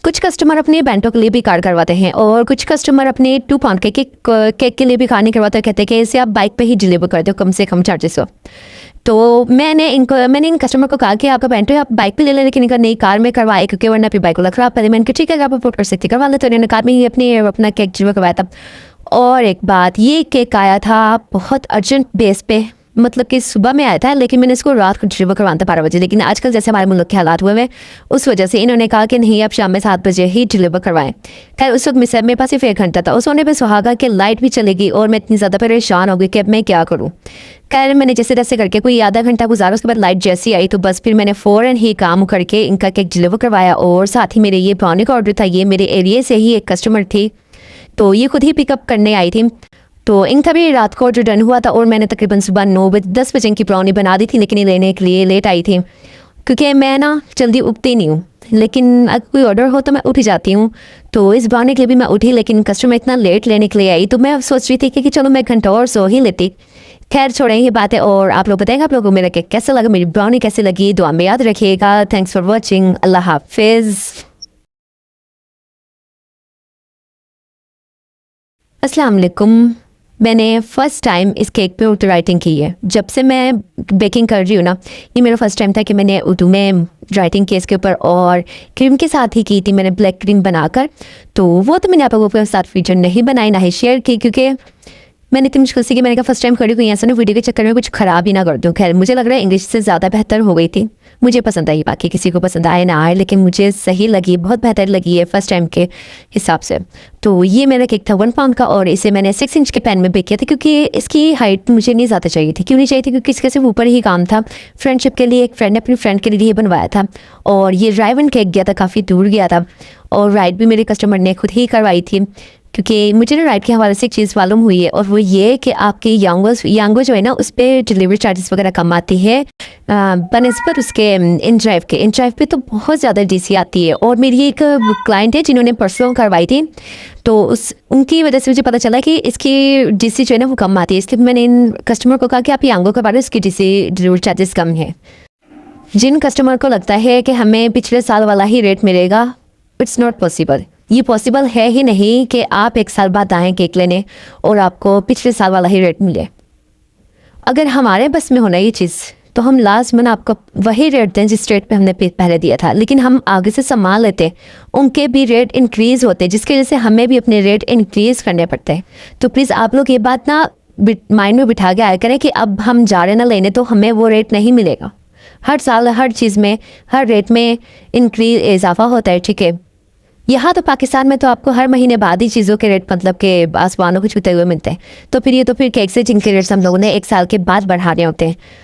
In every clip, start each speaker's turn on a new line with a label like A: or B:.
A: कुछ कस्टमर अपने बैंटों के लिए भी कार्ड करवाते हैं और कुछ कस्टमर अपने 2 पाउंड केक के लिए भी कार्ड नहीं करवाते, कहते हैं कि इसे आप बाइक पे ही डिलीवर कर दो कम से कम चार्जेस हो। तो मैंने इन कस्टमर को कहा कि आपका बैंटो है आप बाइक पे ले लें, लेकिन इनका नई कार में करवाए क्योंकि वरना फिर बाइक को खराब पड़े। मैंने कहा ठीक है आप अफोर्ड कर सकती करवा ले। तो इन्होंने कार में ही अपना केक डिलीवर करवाया था। और एक बात, ये केक आया था बहुत अर्जेंट बेस पे, मतलब कि सुबह में आया था लेकिन मैंने इसको रात को डिलीवर करवाना था 12 बजे। लेकिन आजकल जैसे हमारे मुल्क के हालात हुए हैं उस वजह से इन्होंने कहा कि नहीं आप शाम में 7 बजे ही डिलीवर करवाएं। खैर उस वक्त मेरे पास सिर्फ 1 घंटा था। उस होने पर सुहागा कि लाइट भी चलेगी और मैं इतनी ज़्यादा परेशान हो गई कि अब मैं क्या करूँ। खैर मैंने जैसे तैसे करके कोई आधा घंटा गुजारा, उसके बाद लाइट जैसी आई तो बस फिर मैंने फ़ौरन ही काम करके इनका केक डिलीवर करवाया। और साथ ही मेरे ये ब्राउनी का ऑर्डर था, ये मेरे एरिए से ही एक कस्टमर थी तो ये खुद ही पिकअप करने आई थी। तो इनका भी रात को ऑर्डर डन हुआ था और मैंने तकरीबन सुबह 10 बजे की ब्राउनी बना दी थी, लेकिन ये लेने के लिए लेट आई थी क्योंकि मैं ना जल्दी उठती नहीं हूँ, लेकिन अगर कोई ऑर्डर हो तो मैं उठ ही जाती हूँ। तो इस ब्राउनी के लिए भी मैं उठी, लेकिन कस्टमर इतना लेट लेने के लिए आई तो मैं सोच रही थी कि चलो मैं 1 घंटा और सो ही लेती। खैर छोड़ें ये बात है। और आप लोग बताएंगे आप लोगों को मेरा केक कैसा लगा, मेरी ब्राउनी कैसी लगी, दुआ में याद रखिएगा। थैंक्स फॉर वॉचिंग, अल्लाह हाफिज़। अस्सलाम वालेकुम। मैंने फ़र्स्ट टाइम इस केक पे उर्दू राइटिंग की है। जब से मैं बेकिंग कर रही हूँ ना, ये मेरा फ़र्स्ट टाइम था कि मैंने उर्दू में राइटिंग की इसके ऊपर, और क्रीम के साथ ही की थी मैंने, ब्लैक क्रीम बनाकर। तो वो तो मैंने आप लोगों के साथ फीचर नहीं बनाई ना ही शेयर की, क्योंकि मैंने इतनी मुश्किल से कि मैंने कहा फर्स्ट टाइम करी हुई ऐसा ना वीडियो के चक्कर में कुछ ख़राब ही ना कर दूँ। खैर मुझे लग रहा है इंग्लिश से ज़्यादा बेहतर हो गई थी। मुझे पसंद आई, बाकी किसी को पसंद आए ना आए, लेकिन मुझे सही लगी, बहुत बेहतर लगी है फर्स्ट टाइम के हिसाब से। तो ये मेरा केक था 1 पाउंड का और इसे मैंने 6 इंच के पैन में बेक किया था, क्योंकि इसकी हाइट मुझे नहीं ज़्यादा चाहिए थी। क्यों नहीं चाहिए थी? क्योंकि इसके सिर्फ ऊपर ही काम था। फ्रेंडशिप के लिए एक फ्रेंड ने अपनी फ्रेंड के लिए बनवाया था और ये राइवन केक गया था, काफ़ी दूर गया था। और राइट भी मेरे कस्टमर ने खुद ही करवाई थी, क्योंकि मुझे ना राइट के हवाले से एक चीज़ मालूम हुई है, और वो ये कि आपके यांगो जो है ना उस पर डिलीवरी चार्जेस वगैरह कम आती है बनस्बत उसके इन ड्राइव पे तो बहुत ज़्यादा डीसी आती है। और मेरी एक क्लाइंट है जिन्होंने परसों करवाई थी, तो उनकी वजह से मुझे पता चला कि इसकी डीसी जो है ना वो कम आती है। इसलिए मैंने इन कस्टमर को कहा कि आप यांगो करवा रहे हो, इसकी डीसी डिलीवरी चार्जेस कम है। जिन कस्टमर को लगता है कि हमें पिछले साल वाला ही रेट मिलेगा, इट्स नॉट पॉसिबल। ये पॉसिबल है ही नहीं कि आप 1 साल बाद आएँ केक लेने और आपको पिछले साल वाला ही रेट मिले। अगर हमारे बस में होना ये चीज़ तो हम लाजमन आपको वही रेट दें जिस रेट पे हमने पहले दिया था, लेकिन हम आगे से संभाल लेते, उनके भी रेट इंक्रीज़ होते, जिसकी वजह से हमें भी अपने रेट इंक्रीज़ करने पड़ते हैं। तो प्लीज़ आप लोग ये बात ना माइंड में बिठा के आया करें कि अब हम जा रहे ना लेने तो हमें वो रेट नहीं मिलेगा। हर साल हर चीज़ में हर रेट में इजाफा होता है, ठीक है। यहाँ तो पाकिस्तान में तो आपको हर महीने बाद ही चीज़ों के रेट मतलब के आसमानों को छूते हुए मिलते हैं। तो फिर केक से जिनके रेट्स हम लोगों ने 1 साल के बाद बढ़ाने होते हैं।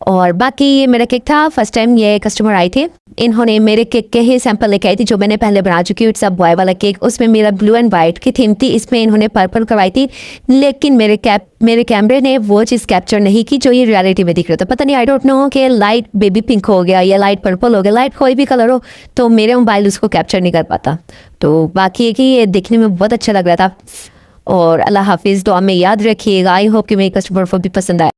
A: और बाकी ये मेरा केक था, फर्स्ट टाइम ये कस्टमर आई थी, इन्होंने मेरे केक के ही सैंपल लेके आई थी जो मैंने पहले बना चुकी हूँ। सब बॉय वाला केक, उसमें मेरा ब्लू एंड वाइट की थीम थी, इसमें इन्होंने पर्पल करवाई थी, लेकिन मेरे कैमरे ने वो चीज़ कैप्चर नहीं की जो ये रियलिटी में दिख रहा था। पता नहीं, आई डोंट नो कि लाइट बेबी पिंक हो गया या लाइट पर्पल हो गया, लाइट कोई भी कलर हो तो मेरे मोबाइल उसको कैप्चर नहीं कर पाता। तो बाकी है कि ये देखने में बहुत अच्छा लग रहा था। और अल्लाह हाफिज़, दुआ में याद रखिएगा। आई होप कि मेरे कस्टमर को भी पसंद आए।